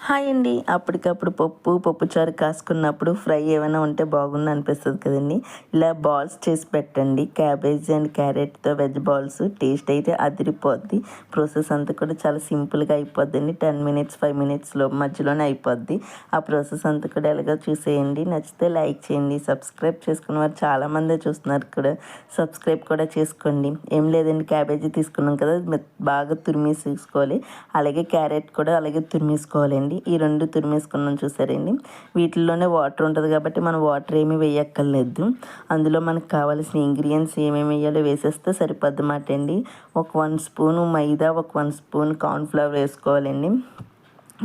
Hi అండి. అప్పటికప్పుడు పప్పుచారు కాసుకున్నప్పుడు ఫ్రై ఏమైనా ఉంటే బాగుండు అనిపిస్తుంది కదండి. ఇలా బాల్స్ చేసి పెట్టండి. క్యాబేజీ అండ్ క్యారెట్తో వెజ్ బాల్స్ టేస్ట్ అయితే అదిరిపోద్ది. ప్రాసెస్ అంతా కూడా చాలా సింపుల్గా అయిపోద్దండి. 10 మినిట్స్ 5 మినిట్స్లో మధ్యలోనే అయిపోద్ది. ఆ ప్రాసెస్ అంతా కూడా ఎలాగో చూసేయండి. నచ్చితే లైక్ చేయండి. సబ్స్క్రైబ్ చేసుకున్న వారు చాలామందే చూస్తున్నారు కూడా. సబ్స్క్రైబ్ కూడా చేసుకోండి. ఏం లేదండి, క్యాబేజీ తీసుకున్నాం కదా, బాగా తురిమేసి తీసుకోవాలి. అలాగే క్యారెట్ కూడా అలాగే తురిమేసుకోవాలండి. ఈ రెండు తురిమేసుకున్నాం చూసారండి. వీటిల్లోనే వాటర్ ఉంటుంది కాబట్టి మనం వాటర్ ఏమీ వేయక్కర్లేదు. అందులో మనకు కావాల్సిన ఇంగ్రీడియంట్స్ ఏమేమి వేయాలో వేసేస్తే సరిపోద్దన్నమాట అండి. ఒక 1 స్పూను మైదా, ఒక 1 స్పూన్ కార్న్ఫ్లవర్ వేసుకోవాలండి.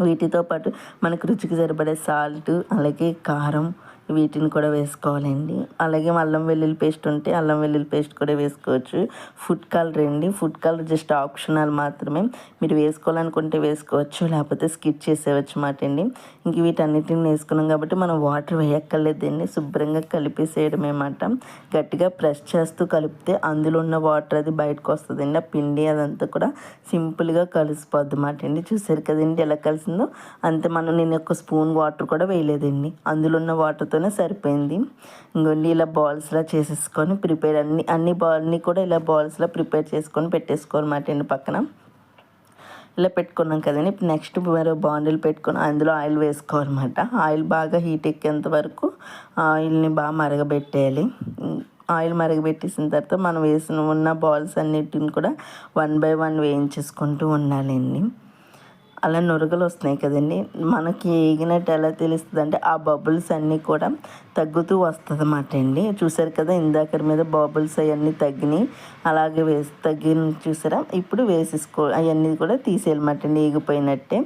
వీటితో పాటు మనకు రుచికి సరిపడే సాల్ట్, అలాగే కారం, వీటిని కూడా వేసుకోవాలండి. అలాగే అల్లం వెల్లుల్లి పేస్ట్ ఉంటే అల్లం వెల్లుల్లి పేస్ట్ కూడా వేసుకోవచ్చు. ఫుడ్ కలర్ అండి. ఫుడ్ కలర్ జస్ట్ ఆప్షనల్ మాత్రమే. మీరు వేసుకోవాలనుకుంటే వేసుకోవచ్చు, లేకపోతే స్కిప్ చేసేవచ్చు మాట అండి. ఇంక వీటన్నిటిని వేసుకున్నాం కాబట్టి మనం వాటర్ వేయక్కర్లేదండి. శుభ్రంగా కలిపేసేయడమే మాట. గట్టిగా ప్రెస్ చేస్తూ కలిపితే అందులో ఉన్న వాటర్ అది బయటకు వస్తుందండి. ఆ పిండి అదంతా కూడా సింపుల్గా కలిసిపోద్ది మాట అండి. చూసారు కదండి ఎలా కలిసిందో. అంతే, నేను ఒక స్పూన్ వాటర్ కూడా వేయలేదండి. అందులో ఉన్న వాటర్తోనే సరిపోయింది. ఇంకోండి ఇలా బాల్స్లా చేసేసుకొని ప్రిపేర్ అన్ని బాల్ని కూడా ఇలా బాల్స్లా ప్రిపేర్ చేసుకొని పెట్టేసుకోవాలన్నమాట అండి పక్కన. ఇలా పెట్టుకున్నాం కదండి. ఇప్పుడు నెక్స్ట్ మరో బాండిల్ పెట్టుకొని అందులో ఆయిల్ వేసుకోవాలన్నమాట. ఆయిల్ బాగా హీట్ ఎక్కేంత వరకు ఆయిల్ని బాగా మరగబెట్టేయాలి. ఆయిల్ మరగబెట్టేసిన తర్వాత మనం ఉన్న బాల్స్ అన్నిటిని కూడా 1 బై 1 వేయించేసుకుంటూ ఉండాలండి. అలా నురగలు వస్తున్నాయి కదండి, మనకి ఏగినట్టు ఎలా తెలుస్తుంది అంటే ఆ బబుల్స్ అన్నీ కూడా తగ్గుతూ వస్తుంది అన్నమాట అండి. చూసారు కదా, ఇందాక మీద బబుల్స్ అవన్నీ తగ్గినాయి. అలాగే తగ్గిన చూసారా, ఇప్పుడు అవన్నీ కూడా తీసేయాలన్నమాట అండి. ఏగిపోయినట్టే.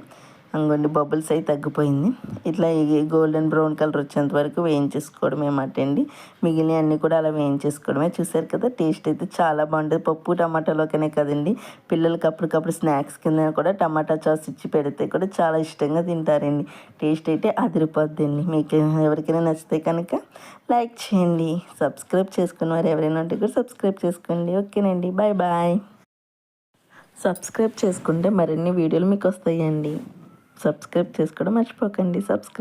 అంగోండి బబుల్స్ అయి తగ్గిపోయింది. ఇట్లా గోల్డెన్ బ్రౌన్ కలర్ వచ్చేంత వరకు వేయించేసుకోవడమే మాట అండి. మిగిలిన అన్నీ కూడా అలా వేయించేసుకోవడమే. చూసారు కదా, టేస్ట్ అయితే చాలా బాగుంటుంది. పప్పు టమాటాలోకనే కదండి, పిల్లలకి అప్పటికప్పుడు స్నాక్స్ కింద కూడా టమాటా సాస్ ఇచ్చి పెడితే కూడా చాలా ఇష్టంగా తింటారండి. టేస్ట్ అయితే అదిరిపోద్దండి. మీకు ఎవరికైనా నచ్చితే కనుక లైక్ చేయండి. సబ్స్క్రైబ్ చేసుకున్న వారు ఎవరైనా ఉంటే కూడా సబ్స్క్రైబ్ చేసుకోండి. ఓకేనండి, బాయ్ బాయ్. సబ్స్క్రైబ్ చేసుకుంటే మరిన్ని వీడియోలు మీకు వస్తాయండి. సబ్స్క్రైబ్ చేసుకోవడం మర్చిపోకండి.